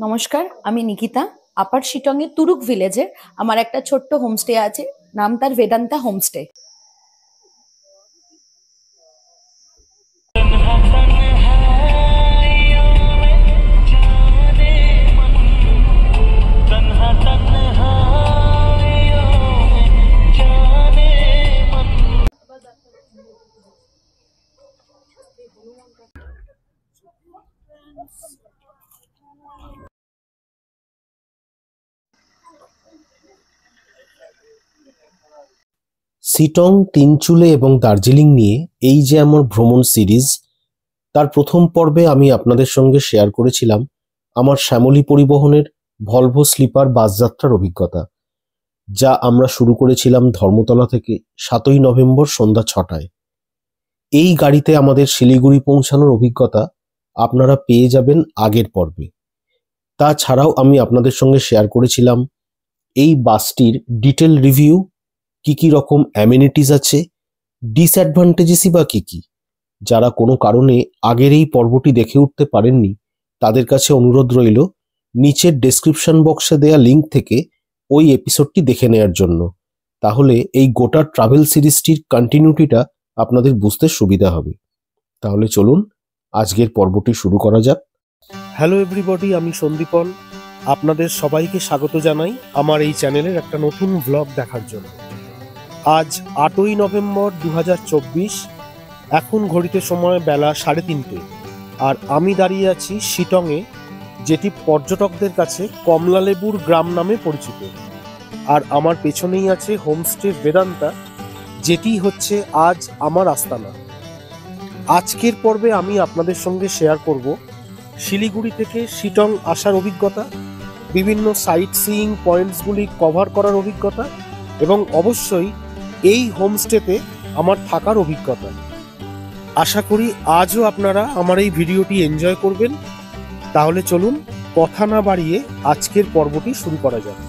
নমস্কার, আমি নিকিতা। আপার শিটং এর তুরুক ভিলেজে আমার একটা ছোট্ট হোমস্টে আছে, নাম তার বেদান্তা হোমস্টে। শিটং, তিনচুলে এবং দার্জিলিং নিয়ে এই যে আমার ভ্রমণ সিরিজ, তার প্রথম পর্বে আমি আপনাদের সঙ্গে শেয়ার করেছিলাম আমার শ্যামলী পরিবহনের ভলভো স্লিপার বাসযাত্রার অভিজ্ঞতা, যা আমরা শুরু করেছিলাম ধর্মতলা থেকে 7ই নভেম্বর সন্ধ্যা 6টায়। এই গাড়িতে আমাদের শিলিগুড়ি পৌঁছানোর অভিজ্ঞতা আপনারা পেয়ে যাবেন আগের পর্বে। তাছাড়াও আমি আপনাদের সঙ্গে শেয়ার করেছিলাম এই বাসটির ডিটেল রিভিউ, কি রকম অ্যামেনিটিস আছে, ডিসঅ্যাডভান্টেজেসই বা কি। যারা কোনো কারণে আগের এই পর্বটি দেখে উঠতে পারেননি, তাদের কাছে অনুরোধ রইল নিচের ডেসক্রিপশন বক্সে দেয়া লিঙ্ক থেকে ওই এপিসোডটি দেখে নেয়ার জন্য। তাহলে এই গোটা ট্রাভেল সিরিজটির কন্টিনিউটিটা আপনাদের বুঝতে সুবিধা হবে। তাহলে চলুন আজকের পর্বটি শুরু করা যাক। হ্যালো এভরিবডি, আমি সন্দীপন। আপনাদের সবাইকে স্বাগত জানাই আমার এই চ্যানেলের একটা নতুন ভ্লগ দেখার জন্য। আজ 8ই নভেম্বর 2024। এখন ঘড়িতে সময় বেলা 3:30, আর আমি দাঁড়িয়ে আছি শিটংয়ে, যেটি পর্যটকদের কাছে কমলালেবুর গ্রাম নামে পরিচিত। আর আমার পেছনেই আছে হোমস্টে বেদান্তা, যেটি হচ্ছে আজ আমার আস্তানা। আজকের পর্বে আমি আপনাদের সঙ্গে শেয়ার করব শিলিগুড়ি থেকে শিটং আসার অভিজ্ঞতা, বিভিন্ন সাইট সিইং পয়েন্টসগুলি কভার করার অভিজ্ঞতা, এবং অবশ্যই এই হোমস্টেতে আমার থাকার অভিজ্ঞতা। আশা করি আজও আপনারা আমার এই ভিডিওটি এনজয় করবেন। তাহলে চলুন কথা না বাড়িয়ে আজকের পর্বটি শুরু করা যাক।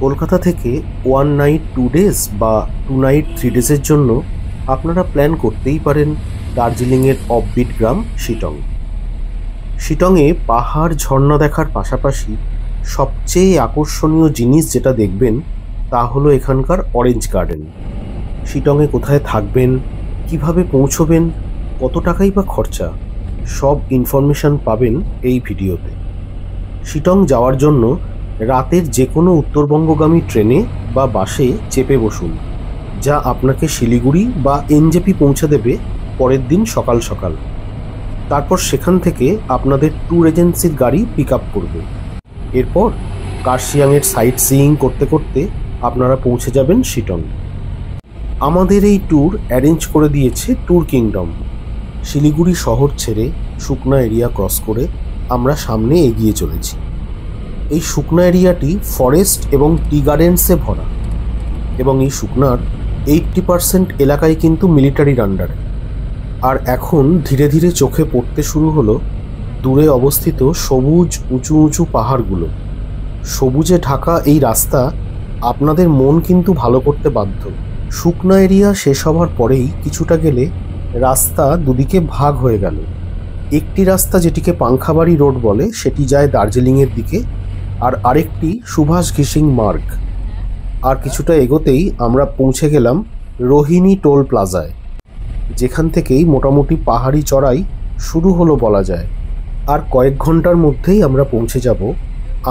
কলকাতা থেকে 1 নাইট 2 ডেজ বা 2 নাইট 3 ডেজের জন্য আপনারা প্ল্যান করতেই পারেন দার্জিলিংয়ের অফবিট গ্রাম শিটং। শিটংয়ে পাহাড় ঝর্ণা দেখার পাশাপাশি সবচেয়ে আকর্ষণীয় জিনিস যেটা দেখবেন তা হলো এখানকার অরেঞ্জ গার্ডেন। শিটংয়ে কোথায় থাকবেন, কিভাবে পৌঁছবেন, কত টাকাই বা খরচা, সব ইনফরমেশন পাবেন এই ভিডিওতে। শিটং যাওয়ার জন্য রাতের যে কোনো উত্তরবঙ্গগামী ট্রেনে বা বাসে চেপে বসুন, যা আপনাকে শিলিগুড়ি বা এনজেপি পৌঁছে দেবে পরের দিন সকাল সকাল। তারপর সেখান থেকে আপনাদের ট্যুর এজেন্সির গাড়ি পিক আপ করবে। এরপর কার্শিয়াংয়ের সাইট সিইং করতে করতে আপনারা পৌঁছে যাবেন শিটং। আমাদের এই ট্যুর অ্যারেঞ্জ করে দিয়েছে ট্যুর কিংডম। শিলিগুড়ি শহর ছেড়ে শুকনা এরিয়া ক্রস করে আমরা সামনে এগিয়ে চলেছি। এই শুকনা এরিয়াটি ফরেস্ট এবং টি গার্ডেন্সে ভরা, এবং এই শুকনার 80% এলাকায় কিন্তু মিলিটারির আন্ডারে। আর এখন ধীরে ধীরে চোখে পড়তে শুরু হলো দূরে অবস্থিত সবুজ উঁচু উঁচু পাহাড়গুলো। সবুজে ঢাকা এই রাস্তা আপনাদের মন কিন্তু ভালো করতে বাধ্য। শুকনা এরিয়া শেষ হওয়ার পরেই কিছুটা গেলে রাস্তা দুদিকে ভাগ হয়ে গেল। একটি রাস্তা, যেটিকে পাংখাবাড়ি রোড বলে, সেটি যায় দার্জিলিংয়ের দিকে, আর আরেকটি সুভাষ ঘিসিং মার্গ। আর কিছুটা এগোতেই আমরা পৌঁছে গেলাম রোহিণী টোল প্লাজায়, যেখান থেকেই মোটামুটি পাহাড়ি চড়াই শুরু হলো বলা যায়। আর কয়েক ঘন্টার মধ্যেই আমরা পৌঁছে যাব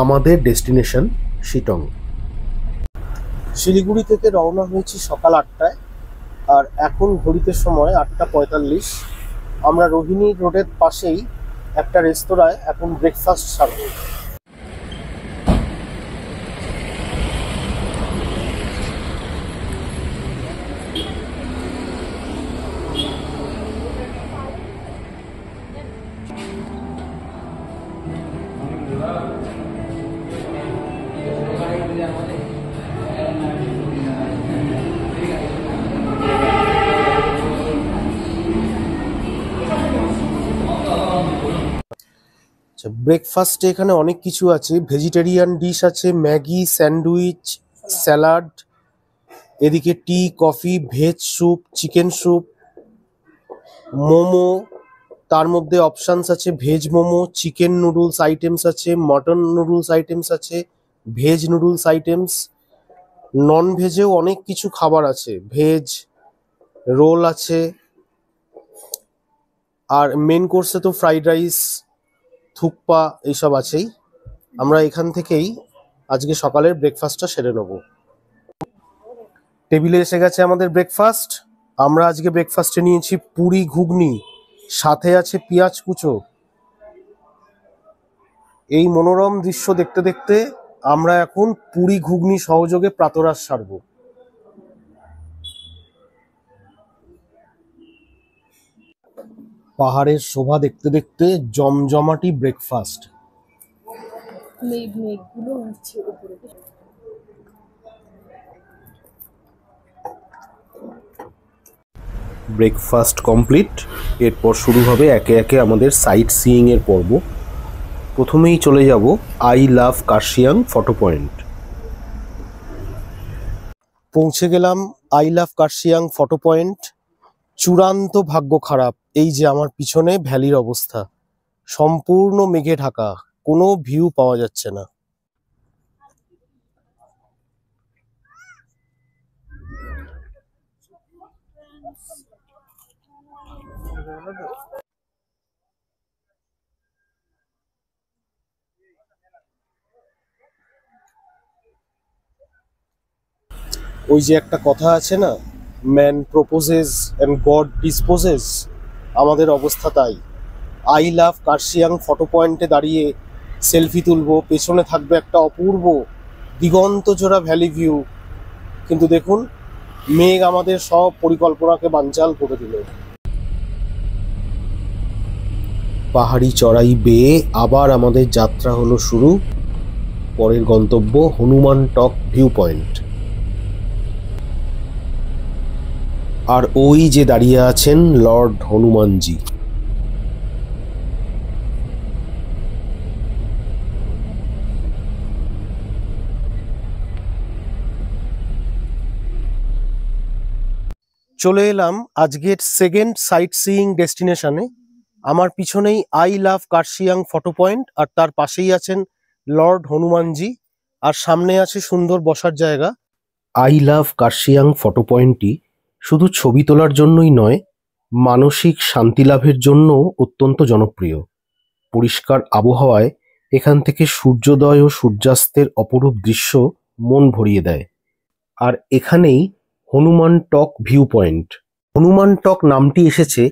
আমাদের ডেস্টিনেশন শিটং। শিলিগুড়ি থেকে রওনা হয়েছি সকাল 8টায়, আর এখন ঘড়িতে সময় 8:45। আমরা রোহিণী রোডের পাশেই একটা রেস্তোরাঁয় এখন ব্রেকফাস্ট সারব। ব্রেকফাস্টে এখানে অনেক কিছু আছে। ভেজিটেরিয়ান ডিশ আছে, ম্যাগি, স্যান্ডউইচ, স্যালাড, এদিকে tea, coffee, veg soup, chicken soup, momo, তার মধ্যে অপশানস আছে veg momo, chicken noodles items আছে, মটন নুডলস আইটেমস আছে, ভেজ নুডলস আইটেমস, নন ভেজেও অনেক কিছু খাবার আছে, ভেজ রোল আছে। আর মেন কোর্সে তো ফ্রাইড রাইস, থুকপা এইসব আছেই। আমরা এখান থেকেই আজকে সকালের ব্রেকফাস্টটা সেরে নেব। টেবিলে এসে গেছে আমাদের ব্রেকফাস্ট। আমরা আজকে ব্রেকফাস্টে নিয়েছি পুরি ঘুগনি, সাথে আছে পেঁয়াজ কুচো। এই মনোরম দৃশ্য দেখতে দেখতে আমরা এখন পুরি ঘুগনি সহযোগে প্রাতরাশ সারব। পাহাড়ের শোভা দেখতে দেখতে জমজমাটি ব্রেকফাস্ট। Breakfast complete. এরপর শুরু হবে একে একে আমাদের সাইট সিইং এর পর্ব। প্রথমেই চলে যাব I love Kurseong photo point. পৌঁছে গেলাম I love Kurseong photo point. চূড়ান্ত ভাগ্য খারাপ, এই যে আমার পিছনে ভ্যালির অবস্থা, সম্পূর্ণ মেঘে ঢাকা, কোনো ভিউ পাওয়া যাচ্ছে না। ওই যে একটা কথা আছে না, man proposes and god disposes, আমাদের অবস্থা তাই। আই লাভ কার্শিয়াং ফটো পয়েন্টে দাঁড়িয়ে সেলফি তুলবো, পেছনে থাকবে একটা অপূর্ব দিগন্ত জোড়া ভ্যালি ভিউ, কিন্তু দেখুন মেঘ আমাদের সব পরিকল্পনাকে বানচাল করে দিল। পাহাড়ি চড়াই বেয়ে আবার আমাদের যাত্রা হলো শুরু। পরের গন্তব্য হনুমান টক ভিউ পয়েন্ট। আর ওই যে দাঁড়িয়ে আছেন লর্ড হনুমানজি। চলে এলাম আজকের সেকেন্ড সাইট সিইং ডেস্টিনেশনে। আমার পিছনেই I love Kurseong photo point, আর তার পাশেই আছেন লর্ড হনুমানজি, আর সামনে আছে সুন্দর বসার জায়গা। আই লাভ কার্শিয়াং ফটো পয়েন্টটি শুধু ছবি তোলার জন্যই নয়, মানসিক শান্তি লাভের জন্য অত্যন্ত জনপ্রিয়। পরিষ্কার আবহাওয়ায় এখান থেকে সূর্যোদয় ও সূর্যাস্তের অপরূপ দৃশ্য মন ভরিয়ে দেয়। আর এখানেই হনুমান টক ভিউ পয়েন্ট। হনুমান টক নামটি এসেছে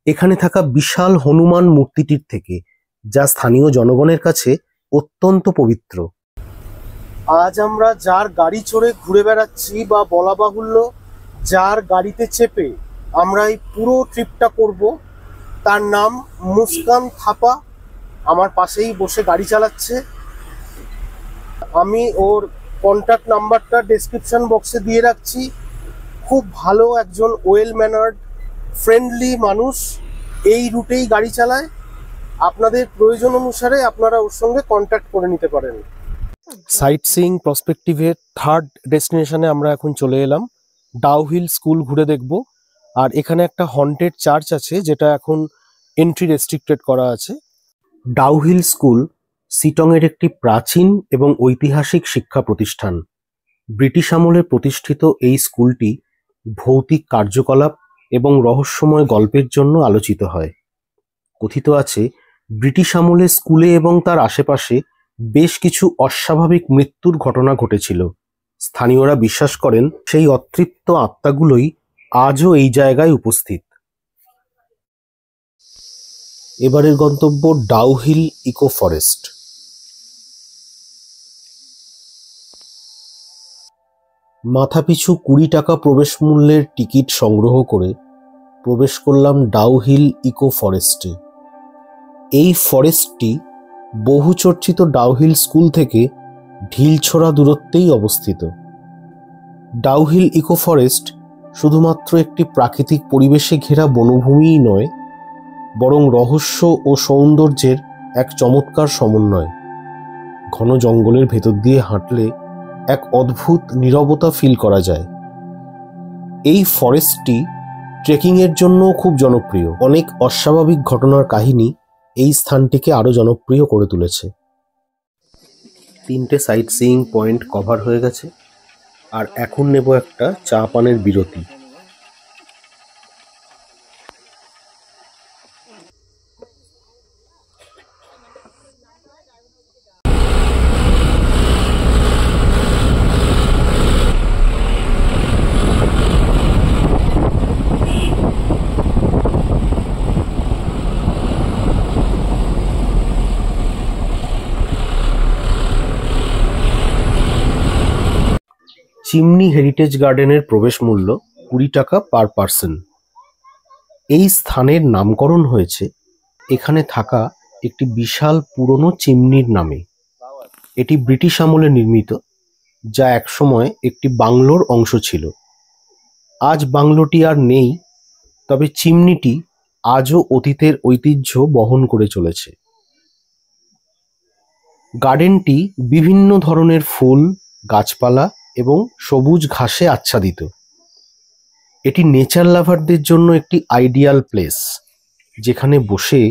এখানে থাকা বিশাল হনুমান মূর্তিটির থেকে, যা স্থানীয় জনগণের কাছে অত্যন্ত পবিত্র। আজ আমরা যার গাড়ি চড়ে ঘুরে বেড়াচ্ছি, বা বলা বাহুল্য যার গাড়িতে চেপে আমরা এই পুরো ট্রিপটা করব, তার নাম মুস্কান থাপা। আমার পাশেই বসে গাড়ি চালাচ্ছে। আমি ওর কন্ট্যাক্ট নাম্বারটা ডেসক্রিপশন বক্সে দিয়ে রাখছি। খুব ভালো একজন ওয়েল ম্যানার্ড ফ্রেন্ডলি মানুষ, এই রুটেই গাড়ি চালায়। আপনাদের প্রয়োজন অনুসারে আপনারা ওর সঙ্গে কন্ট্যাক্ট করে নিতে পারেন। সাইট সিইং প্রসপেক্টিভের থার্ড ডেস্টিনেশনে আমরা এখন চলে এলাম। ডাউহিল স্কুল ঘুরে দেখব। আর এখানে একটা হন্টেড চার্চ আছে, যেটা এখন এন্ট্রি রেস্ট্রিক্টেড করা আছে। ডাউহিল স্কুল শিটংয়ের একটি প্রাচীন এবং ঐতিহাসিক শিক্ষা প্রতিষ্ঠান। ব্রিটিশ আমলে প্রতিষ্ঠিত এই স্কুলটি ভৌতিক কার্যকলাপ এবং রহস্যময় গল্পের জন্য আলোচিত হয়। কথিত আছে ব্রিটিশ আমলে স্কুলে এবং তার আশেপাশে বেশ কিছু অস্বাভাবিক মৃত্যুর ঘটনা ঘটেছিল। স্থানীয়রা বিশ্বাস করেন সেই অতৃপ্ত আত্মাগুলোই আজও এই জায়গায় উপস্থিত। এবারের গন্তব্য ডাউহিল ইকো ফরেস্ট। মাথাপিছু 20 টাকা প্রবেশ মূল্যের টিকিট সংগ্রহ করে প্রবেশ করলাম ডাউহিল ইকো ফরেস্টে। এই ফরেস্টটি বহুচর্চিত ডাউহিল স্কুল থেকে ঢিলছোড়া দূরত্বেই অবস্থিত। ডাউহিল ইকো ফরেস্ট শুধুমাত্র একটি প্রাকৃতিক পরিবেশে ঘেরা বনভূমিই নয়, বরং রহস্য ও সৌন্দর্যের এক চমৎকার সমন্বয়। ঘন জঙ্গলের ভেতর দিয়ে হাঁটলে এক অদ্ভুত নীরবতা ফিল করা যায়, এই ফরেস্টটি ট্রেকিংয়ের জন্য খুব জনপ্রিয়। অনেক অস্বাভাবিক ঘটনার কাহিনী এই স্থানটিকে আরও জনপ্রিয় করে তুলেছে। 3টে সাইট সিইং পয়েন্ট কভার হয়ে গেছে, আর এখন নেব একটা চা পানের বিরতি। চিমনি হেরিটেজ গার্ডেনের প্রবেশ মূল্য 20 টাকা পার পার্সন। এই স্থানের নামকরণ হয়েছে এখানে থাকা একটি বিশাল পুরনো চিমনির নামে। এটি ব্রিটিশ আমলে নির্মিত, যা একসময় একটি বাংলোর অংশ ছিল। আজ বাংলোটি আর নেই, তবে চিমনিটি আজও অতীতের ঐতিহ্য বহন করে চলেছে। গার্ডেনটি বিভিন্ন ধরনের ফুল, গাছপালা এবং সবুজ ঘাসে আচ্ছাদিত। এটি নেচার লাভারদের জন্য একটি আইডিয়াল প্লেস, যেখানে বসে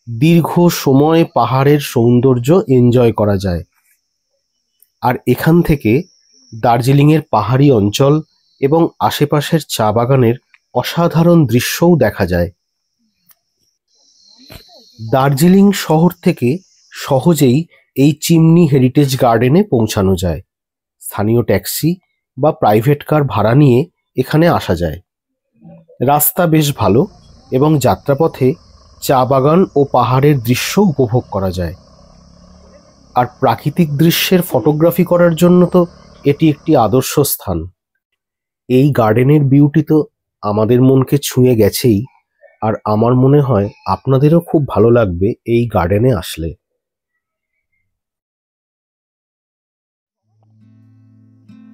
দীর্ঘ সময় পাহাড়ের সৌন্দর্য এনজয় করা যায়। আর এখান থেকে দার্জিলিংয়ের পাহাড়ি অঞ্চল এবং আশেপাশের চা বাগানের অসাধারণ দৃশ্যও দেখা যায়। দার্জিলিং শহর থেকে সহজেই এই চিমনি হেরিটেজ গার্ডেনে পৌঁছানো যায়। স্থানীয় ট্যাক্সি বা প্রাইভেট কার ভাড়া নিয়ে এখানে আসা যায়। রাস্তা বেশ ভালো এবং যাত্রাপথে চা বাগান ও পাহাড়ের দৃশ্য উপভোগ করা যায়। আর প্রাকৃতিক দৃশ্যের ফটোগ্রাফি করার জন্য তো এটি একটি আদর্শ স্থান। এই গার্ডেনের বিউটি তো আমাদের মনকে ছুঁয়ে গেছেই, আর আমার মনে হয় আপনাদেরও খুব ভালো লাগবে এই গার্ডেনে আসলে।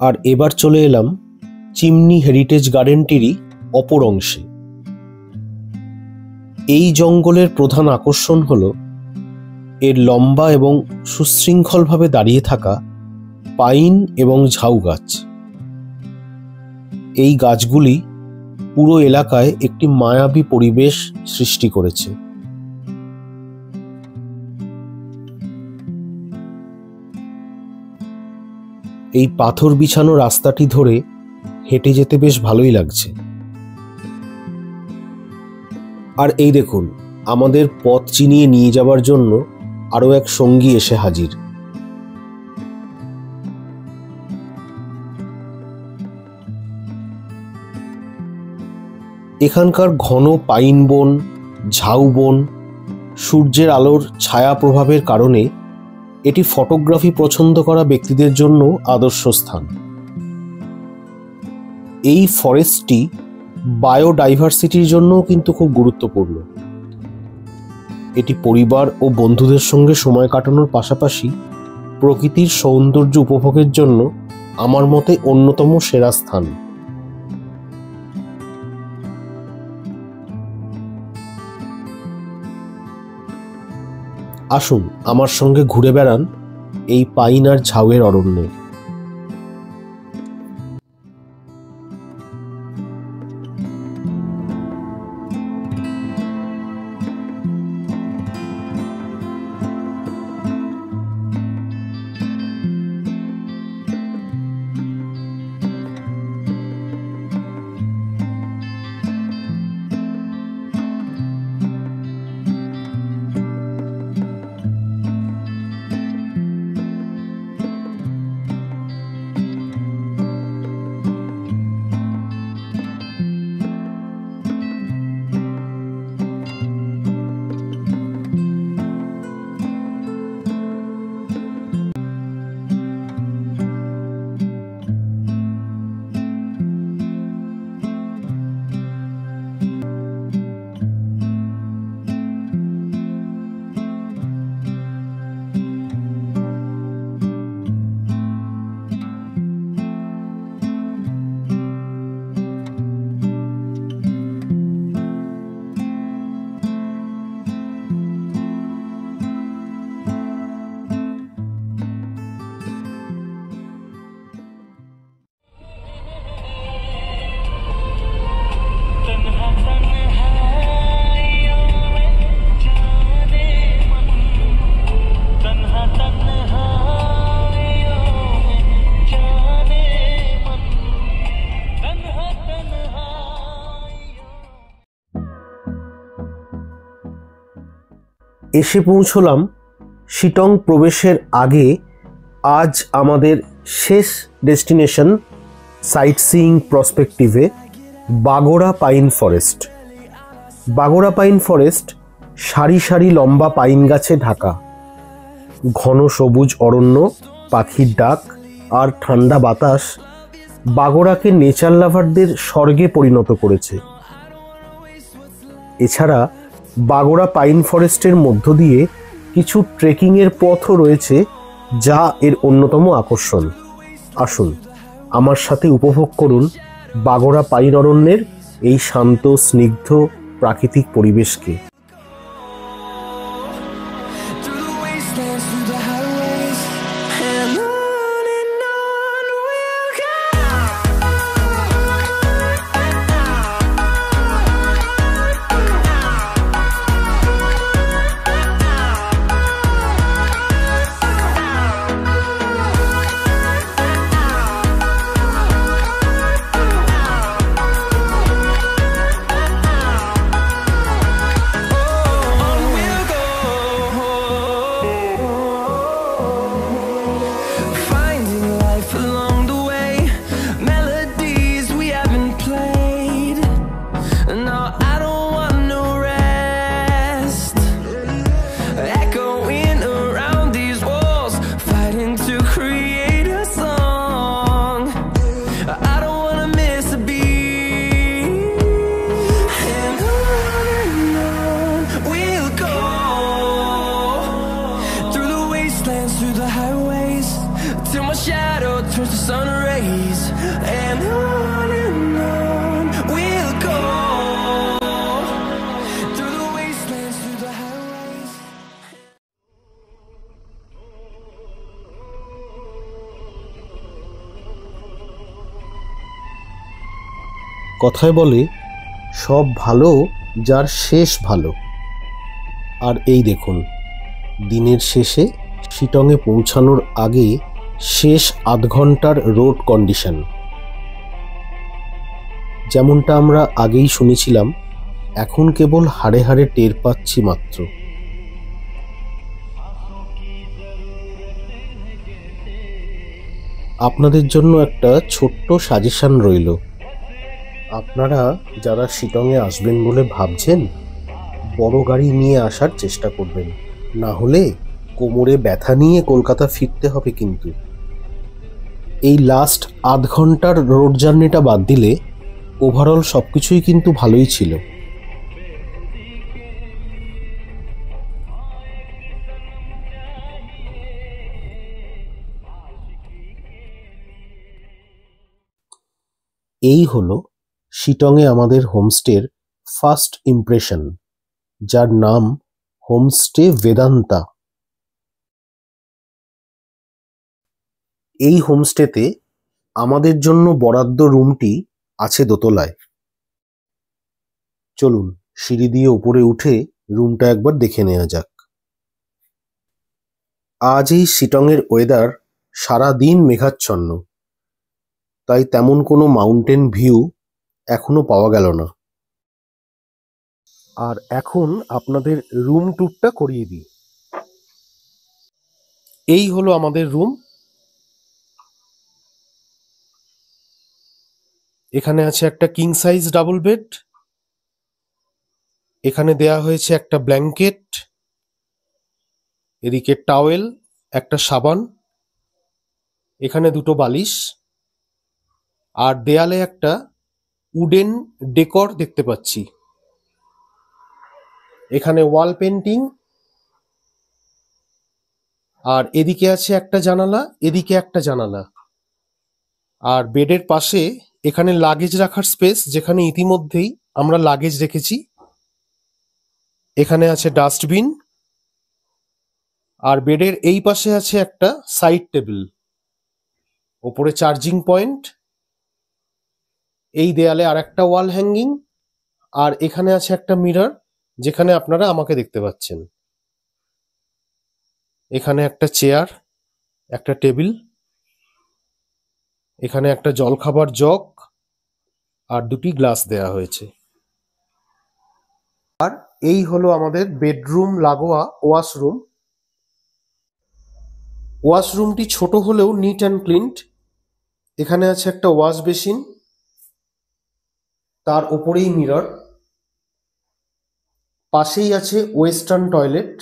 আর এবার চলে এলাম চিমনি হেরিটেজ গার্ডেনটিরই অপর অংশে। এই জঙ্গলের প্রধান আকর্ষণ হলো এর লম্বা এবং সুশৃঙ্খলভাবে দাঁড়িয়ে থাকা পাইন এবং ঝাউ গাছ। এই গাছগুলি পুরো এলাকায় একটি মায়াবী পরিবেশ সৃষ্টি করেছে। এই পাথর বিছানো রাস্তাটি ধরে হেঁটে যেতে বেশ ভালোই লাগছে। আর এই দেখুন, আমাদের পথ চিনিয়ে নিয়ে যাবার জন্য আরও এক সঙ্গী এসে হাজির। এখানকার ঘন পাইন বন, ঝাউ বন, সূর্যের আলোর ছায়া প্রভাবের কারণে এটি ফটোগ্রাফি পছন্দ করা ব্যক্তিদের জন্য আদর্শ স্থান। এই ফরেস্টটি বায়োডাইভার্সিটির জন্যও কিন্তু খুব গুরুত্বপূর্ণ। এটি পরিবার ও বন্ধুদের সঙ্গে সময় কাটানোর পাশাপাশি প্রকৃতির সৌন্দর্য উপভোগের জন্য আমার মতে অন্যতম সেরা স্থান। আসুন আমার সঙ্গে ঘুরে বেড়ান এই পাইন আর ঝাউয়ের অরণ্যে। এসে পৌঁছলাম শিটং প্রবেশের আগে আজ আমাদের শেষ ডেস্টিনেশন সাইট সিইং প্রসপেক্টিভে Bagora pine forest. Bagora pine forest সারি সারি লম্বা পাইন গাছে ঢাকা। ঘন সবুজ অরণ্য, পাখির ডাক আর ঠান্ডা বাতাস বাগোড়াকে নেচার লাভারদের স্বর্গে পরিণত করেছে। এছাড়া বাগোড়া পাইন ফরেস্টের মধ্য দিয়ে কিছু ট্রেকিংয়ের পথও রয়েছে, যা এর অন্যতম আকর্ষণ। আসুন আমার সাথে উপভোগ করুন বাগোড়া পাইন অরণ্যের এই শান্ত স্নিগ্ধ প্রাকৃতিক পরিবেশকে। Through the highways till my shadow turns to sun rays, and on we'll go through the wastelands, through the highways. কথায় বলে সব ভালো যার শেষ ভালো। আর এই দেখুন, দিনের শেষে শিটংয়ে পৌঁছানোর আগে শেষ আধ ঘন্টার রোড কন্ডিশন। যেমনটা আমরা আগেই শুনেছিলাম, এখন কেবল হাড়ে হাড়ে টের পাচ্ছি মাত্র। আপনাদের জন্য একটা ছোট্ট সাজেশন রইল। আপনারা যারা শিটংয়ে আসবেন বলে ভাবছেন, বড় গাড়ি নিয়ে আসার চেষ্টা করবেন, না হলে কোমরে ব্যথা নিয়ে কলকাতা ফিরতে হবে। কিন্তু এই লাস্ট আধ ঘন্টার রোড জার্নিটা বাদ দিলে ওভারঅল সবকিছুই কিন্তু ভালোই ছিল। এই হলো শিটংয়ে আমাদের হোমস্টের ফার্স্ট ইমপ্রেশন, যার নাম হোমস্টে বেদান্তা। এই হোমস্টেতে আমাদের জন্য বরাদ্দ রুমটি আছে দোতলায়। চলুন সিঁড়ি দিয়ে উপরে উঠে রুমটা একবার দেখে নেওয়া যাক। আজ এই শিটংয়ের ওয়েদার সারাদিন মেঘাচ্ছন্ন, তাই তেমন কোনো মাউন্টেন ভিউ এখনো পাওয়া গেল না। আর এখন আপনাদের রুম ট্যুরটা করিয়ে দিই। এই হলো আমাদের রুম। এখানে আছে একটা কিং সাইজ ডাবল বেড, এখানে দেয়া হয়েছে একটা ব্ল্যাঙ্কেট, এদিকে টাওয়েল, একটা সাবান, এখানে দুটো বালিশ, আর দেয়ালে একটা উডেন ডেকর দেখতে পাচ্ছি। এখানে ওয়াল পেন্টিং, আর এদিকে আছে একটা জানালা, এদিকে একটা জানালা। আর বেডের পাশে এখানে লাগেজ রাখার স্পেস, যেখানে ইতিমধ্যেই আমরা লাগেজ রেখেছি। এখানে আছে ডাস্টবিন, আর বেডের এই পাশে আছে একটা সাইড টেবিল, ওপরে চার্জিং পয়েন্ট, এই দেয়ালে আর একটা ওয়াল হ্যাঙ্গিং, আর এখানে আছে একটা মিরর, যেখানে আপনারা আমাকে দেখতে পাচ্ছেন। এখানে একটা চেয়ার, একটা টেবিল, এখানে একটা জলখাবার জগ আর দুটি গ্লাস দেয়া হয়েছে। আর এই হলো আমাদের বেডরুম লাগোয়া ওয়াশরুম। ওয়াশরুমটি ছোট হলেও নিট অ্যান্ড ক্লিনড। এখানে আছে একটা ওয়াশ বেসিন, তার ওপরেই মিরর, পাশেই আছে ওয়েস্টার্ন টয়লেট,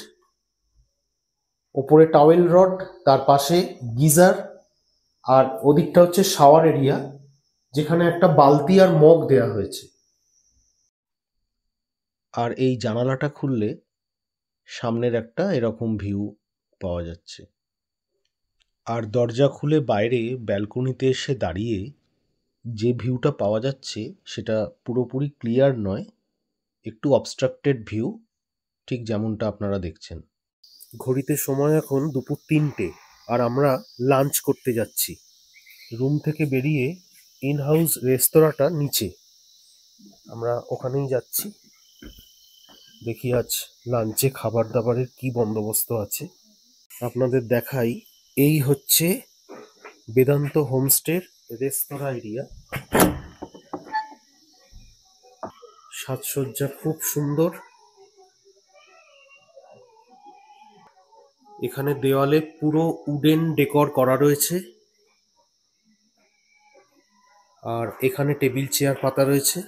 ওপরে টাওয়েল রড, তার পাশে গিজার, আর ওদিকটা হচ্ছে শাওয়ার এরিয়া যেখানে একটা বালতি আর মগ দেয়া হয়েছে। আর এই জানালাটা খুললে সামনের একটা এরকম ভিউ পাওয়া যাচ্ছে। আর দরজা খুলে বাইরে ব্যালকনিতে এসে দাঁড়িয়ে যে ভিউটা পাওয়া যাচ্ছে সেটা পুরোপুরি ক্লিয়ার নয়, একটু অবস্ট্রাক্টেড ভিউ, ঠিক যেমনটা আপনারা দেখছেন। ঘড়িতে সময় এখন দুপুর 3টে, আর আমরা লাঞ্চ করতে যাচ্ছি। রুম থেকে বেরিয়ে ইন হাউস রেস্তোরাঁটা নিচে, আমরা ওখানেই যাচ্ছি। দেখি আজ লাঞ্চে খাবার দাবারের কি বন্দোবস্ত আছে আপনাদের দেখাই। এই হচ্ছে বেদান্ত হোমস্টের রেস্তোরাঁ এরিয়া। সাজসজ্জা খুব সুন্দর। এখানে দেওয়ালে পুরো উডেন ডেকর করা রয়েছে, আর এখানে টেবিল চেয়ার পাতা রয়েছে।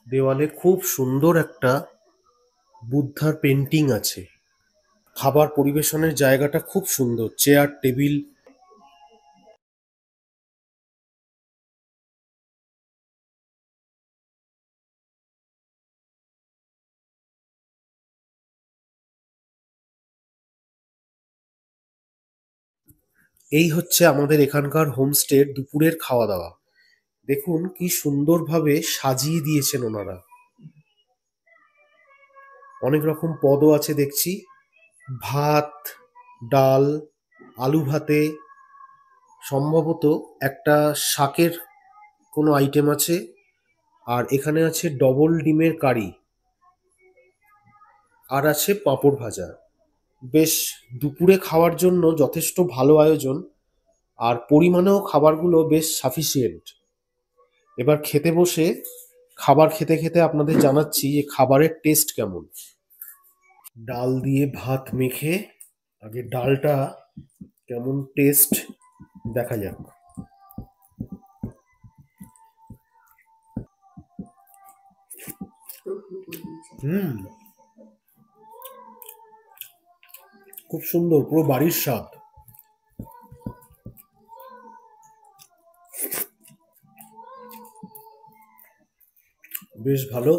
দেওয়ালে খুব সুন্দর একটা বুদ্ধার পেন্টিং আছে। খাবার পরিবেশনের জায়গাটা খুব সুন্দর, চেয়ার টেবিল। এই হচ্ছে আমাদের এখানকার হোমস্টের দুপুরের খাওয়া দাওয়া। দেখুন কি সুন্দরভাবে সাজিয়ে দিয়েছেন ওনারা। অনেক রকম পদও আছে দেখছি, ভাত, ডাল, আলু ভাতে, সম্ভবত একটা শাকের কোনো আইটেম আছে, আর এখানে আছে ডবল ডিমের কারি, আর আছে পাঁপড় ভাজা। বেশ দুপুরে খাওয়ার জন্য যথেষ্ট ভালো আয়োজন, আর পরিমাণেও খাবারগুলো বেশ সাফিসিয়েন্ট। এবার খেতে বসে খাবার খেতে খেতে আপনাদের জানাচ্ছি যে খাবারের টেস্ট কেমন। ডাল দিয়ে ভাত মেখে আগে ডালটা কেমন টেস্ট দেখা যাক। খুব সুন্দর, পুরো বাড়ির স্বাদ। বেশ ভালো।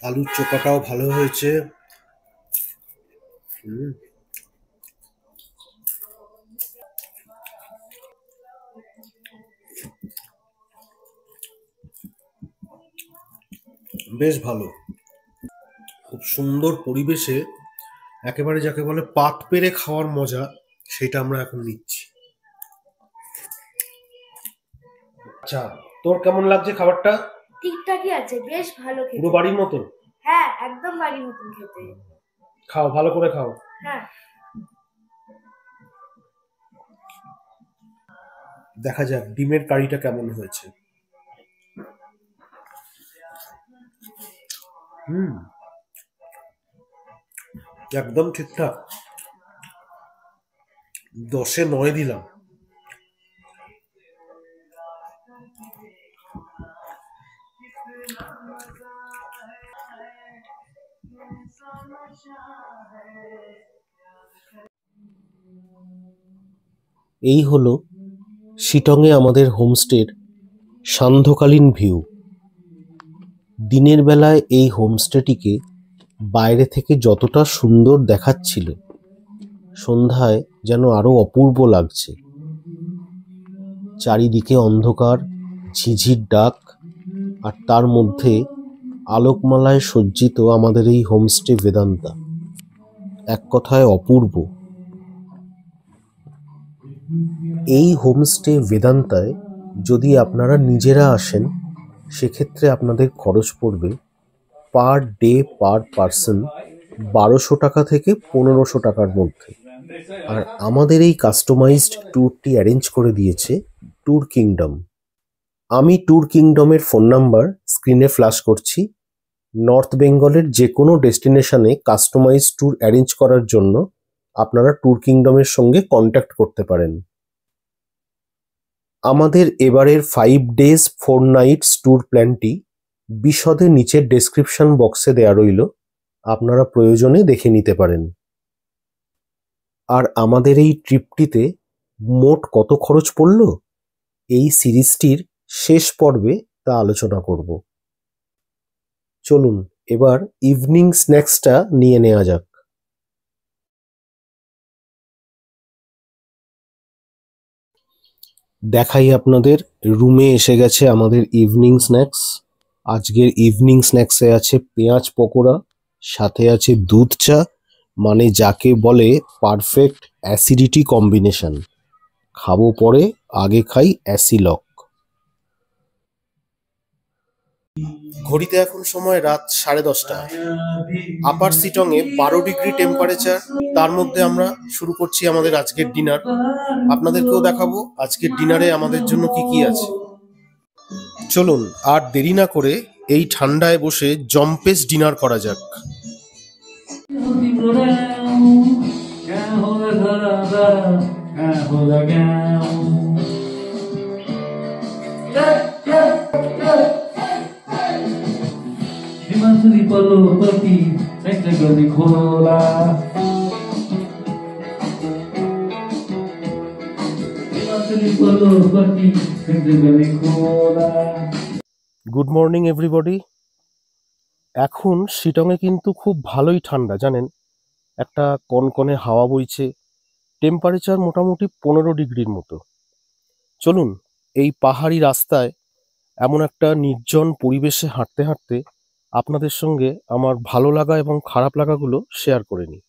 আলুর চোখাটাও ভালো হয়েছে। বেশ ভালো, খুব সুন্দর পরিবেশে একেবারে যাকে বলে পাত পেরে খাওয়ার মজা, সেটা আমরা এখন নিচ্ছি। আচ্ছা, তোর কেমন লাগছে খাবারটা? ঠিকঠাকই আছে, বেশ ভালো খেতে। পুরো বাড়ির মতন? হ্যাঁ, একদম বাড়ির মতন খেতে। খাও, ভালো করে খাও। হ্যাঁ। দেখা যাক ডিমের কারিটা কেমন হয়েছে। একদম ঠিকঠাক, 10-এ 9 দিলাম। এই হলো শিটংয়ে আমাদের হোমস্টের সান্ধ্যকালীন ভিউ। দিনের বেলায় এই হোমস্টেটিকে বাইরে থেকে যতটা সুন্দর দেখাচ্ছিল, সন্ধ্যায় যেন আরো অপূর্ব লাগছে। চারিদিকে অন্ধকার, ঝিঝির ডাক, আর তার মধ্যে আলোকমালায় সজ্জিত আমাদের এই হোমস্টে বেদান্তা। এক কথায় অপূর্ব। এই হোমস্টে বেদান্তায় যদি আপনারা নিজেরা আসেন, সেক্ষেত্রে আপনাদের খরচ পড়বে পার ডে পার পারসন 1200 টাকা থেকে 1500 টাকার মধ্যে। আর আমাদের এই কাস্টমাইজড ট্যুরটি অ্যারেঞ্জ করে দিয়েছে ট্যুর কিংডম। আমি ট্যুর কিংডমের ফোন নাম্বার স্ক্রিনে ফ্ল্যাশ করছি। নর্থ বেঙ্গলের যে কোনো ডেস্টিনেশনে কাস্টমাইজ ট্যুর অ্যারেঞ্জ করার জন্য আপনারা ট্যুর কিংডমের সঙ্গে কন্ট্যাক্ট করতে পারেন। আমাদের এবারের 5 days 4 nights ট্যুর প্ল্যানটি বিশদে নিচের ডেসক্রিপশন বক্সে দেয়া রইল, আপনারা প্রয়োজনে দেখে নিতে পারেন। আর আমাদের এই ট্রিপটিতে মোট কত খরচ পড়ল এই সিরিজটির শেষ পর্বে তা আলোচনা করব। চলুন এবার ইভিনিং স্ন্যাক্সটা নিয়ে নেওয়া যাক। দেখাই আপনাদের, রুমে এসে গেছে আমাদের ইভিনিং স্ন্যাক্স। আজকের ইভিনিং স্ন্যাক্সে আছে পেঁয়াজ পকোড়া, সাথে আছে দুধ চা, মানে যাকে বলে পারফেক্ট অ্যাসিডিটি কম্বিনেশন। খাবো পরে, আগে খাই অ্যাসিলক। ঘড়িতে এখন সময় রাত 10:30। আপার সিটংয়ে 12 ডিগ্রি টেম্পারেচার। তার মধ্যে আমরা শুরু করছি আমাদের আজকের ডিনার। আপনাদেরকেও দেখাবো আজকের ডিনারে আমাদের জন্য কি কি আছে। চলুন আর দেরি না করে এই ঠান্ডায় বসে জম্পেস ডিনার করা যাক। Himansuri Palopati, Saitagani Khola. Himansuri Palopati, Saitagani Khola. Good morning everybody. এখন শিটংয়ে কিন্তু খুব ভালোই ঠান্ডা, জানেন, একটা কনকনে হাওয়া বইছে, টেম্পারেচার মোটামুটি 15 ডিগ্রির মতো। চলুন এই পাহাড়ি রাস্তায় এমন একটা নির্জন পরিবেশে হাঁটতে হাঁটতে আপনাদের সঙ্গে আমার ভালো লাগা এবং খারাপ লাগাগুলো শেয়ার করে নিই।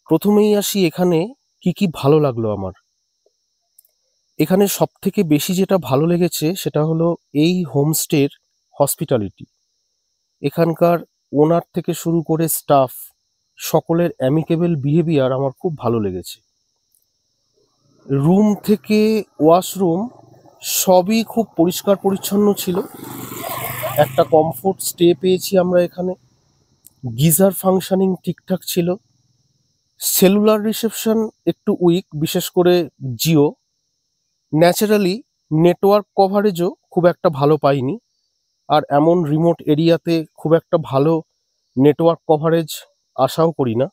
প্রথমেই আসি এখানে কি কি ভালো লাগলো আমার। এখানে সব থেকে বেশি যেটা ভালো লেগেছে সেটা হলো এই হোমস্টের হসপিটালিটি। এখানকার ওনার থেকে শুরু করে স্টাফ সকলের অ্যামিকেবল বিহেভিয়ার আমার খুব ভালো লেগেছে। রুম থেকে ওয়াশরুম সবই খুব পরিষ্কার পরিচ্ছন্ন ছিল। একটা কমফোর্ট স্টে পেয়েছি আমরা এখানে। গিজার ফাংশনিং ঠিকঠাক ছিল। সেলুলার রিসেপশন একটু উইক, বিশেষ করে জিও। ন্যাচারালি নেটওয়ার্ক কভারেজও খুব একটা ভালো পাইনি, আর এমন রিমোট এরিয়াতে খুব একটা ভালো নেটওয়ার্ক কভারেজ আশাও করি না,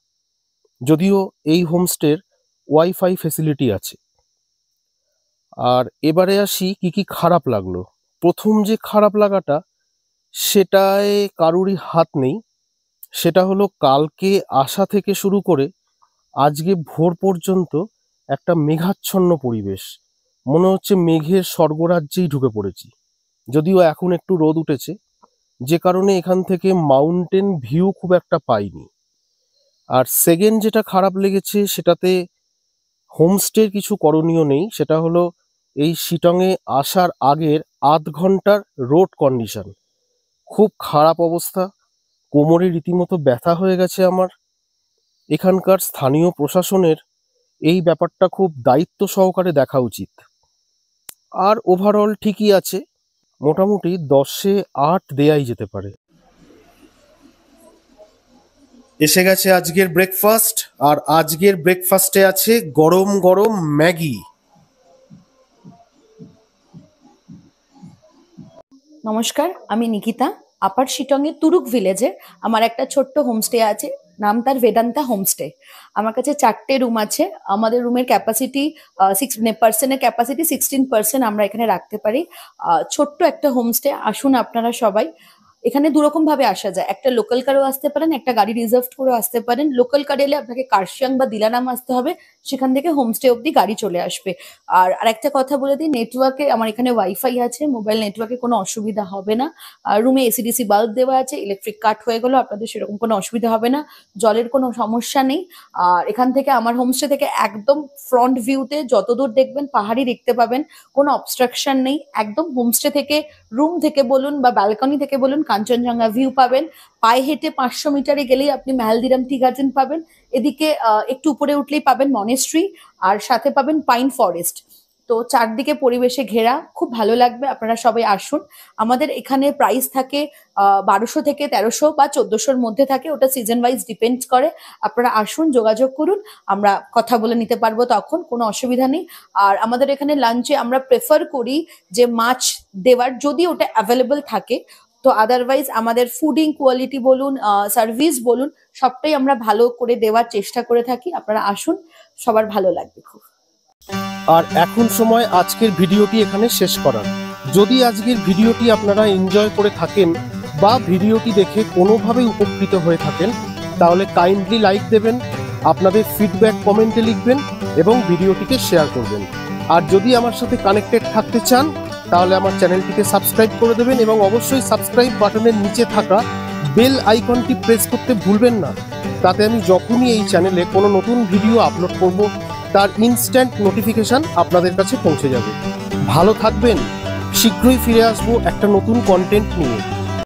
যদিও এই হোমস্টের ওয়াইফাই ফেসিলিটি আছে। আর এবারে আসি কি কি খারাপ লাগলো। প্রথম যে খারাপ লাগাটা, সেটায় কারুরই হাত নেই। সেটা হলো কালকে আসা থেকে শুরু করে আজকে ভোর পর্যন্ত একটা মেঘাচ্ছন্ন পরিবেশ। মনে হচ্ছে মেঘের স্বর্গরাজ্যেই ঢুকে পড়েছি। যদিও এখন একটু রোদ উঠেছে, যে কারণে এখান থেকে মাউন্টেন ভিউ খুব একটা পাইনি। আর সেকেন্ড যেটা খারাপ লেগেছে, সেটাতে হোমস্টের কিছু করণীয় নেই। সেটা হলো এই শিটংয়ে আসার আগের আধ ঘন্টার রোড কন্ডিশন খুব খারাপ অবস্থা। কোমরে রীতিমতো ব্যথা হয়ে গেছে আমার। এখানকার স্থানীয় প্রশাসনের এই ব্যাপারটা খুব দায়িত্ব সহকারে দেখা উচিত। আর ওভারঅল ঠিকই আছে, মোটামুটি 10-এ 8 দেয়াই যেতে পারে। এসে গেছে আজকের ব্রেকফাস্ট, আর আজকের ব্রেকফাস্টে আছে গরম গরম ম্যাগি। নমস্কার, আমি নিকিতা। আপার শিটংয়ে তুরুক ভিলেজে আমার একটা ছোট্ট হোমস্টে আছে, নাম তার বেদান্তা হোমস্টে। আমার কাছে 4টে রুম আছে। আমাদের রুমের ক্যাপাসিটি পার্সনের ক্যাপাসিটি 16% আমরা এখানে রাখতে পারি। ছোট্ট একটা হোমস্টে। আসুন আপনারা সবাই। এখানে দুরকম ভাবে আসা যায়, একটা লোকাল কারেও আসতে পারেন, একটা গাড়ি রিজার্ভ করেও আসতে পারেন। লোকাল কারে এলে আপনাকে কার্শিয়াং বা দিলারাম আসতে হবে, সেখান থেকে হোমস্টে অবধি গাড়ি চলে আসবে। আর আরেকটা কথা বলে দিই, নেটওয়ার্কে আমার এখানে ওয়াইফাই আছে, মোবাইল নেটওয়ার্কে কোনো অসুবিধা হবে না। আর রুমে এসিডিসি বাল্ব দেওয়া আছে, ইলেকট্রিক কাট হয়ে গেলেও আপনাদের সেরকম কোনো অসুবিধা হবে না, জলের কোনো সমস্যা নেই। আর এখান থেকে আমার হোমস্টে থেকে একদম ফ্রন্ট ভিউতে যতদূর দেখবেন পাহাড়ি দেখতে পাবেন, কোনো অবস্ট্রাকশন নেই। একদম হোমস্টে থেকে, রুম থেকে বলুন বা ব্যালকনি থেকে বলুন, কাঞ্চনজঙ্ঘা ভিউ পাবেন। পায়ে হেঁটে 500 মিটারে গেলেই আপনি মালদিরাম টি গার্ডেন পাবেন। এদিকে একটু উপরে উঠলেই পাবেন মনেস্ট্রি, আর সাথে পাবেন পাইন ফরেস্ট। তো চারদিকে পরিবেশে ঘেরা, খুব ভালো লাগবে, আপনারা সবাই আসুন। আমাদের এখানে প্রাইস থাকে 1200 থেকে 1300 বা 1400-র মধ্যে থাকে, ওটা সিজন ওয়াইজ ডিপেন্ড করে। আপনারা আসুন, যোগাযোগ করুন, আমরা কথা বলে নিতে পারবো, তখন কোনো অসুবিধা নেই। আর আমাদের এখানে লাঞ্চে আমরা প্রেফার করি যে মাছ দেওয়ার, যদি ওটা অ্যাভেলেবল থাকে। তো আদারওয়াইজ আমাদের ফুডিং কোয়ালিটি বলুন, সার্ভিস বলুন, সবটাই আমরা ভালো করে দেওয়ার চেষ্টা করে থাকি। আপনারা আসুন, সবার ভালো লাগবে খুব। আর এখন সময় আজকের ভিডিওটি এখানে শেষ করার। যদি আজকের ভিডিওটি আপনারা এনজয় করে থাকেন বা ভিডিওটি দেখে কোনোভাবে উপকৃত হয়ে থাকেন, তাহলে কাইন্ডলি লাইক দেবেন, আপনাদের ফিডব্যাক কমেন্টে লিখবেন এবং ভিডিওটিকে শেয়ার করবেন। আর যদি আমার সাথে কানেক্টেড থাকতে চান, তাহলে আমার চ্যানেলটিকে সাবস্ক্রাইব করে দেবেন এবং অবশ্যই সাবস্ক্রাইব বাটনের নিচে থাকা বেল আইকনটি প্রেস করতে ভুলবেন না। তাতে আমি যখনই এই চ্যানেলে কোনো নতুন ভিডিও আপলোড করব, তার ইনস্ট্যান্ট নোটিফিকেশন আপনাদের কাছে পৌঁছে যাবে। ভালো থাকবেন, শীঘ্রই ফিরে আসবো একটা নতুন কন্টেন্ট নিয়ে।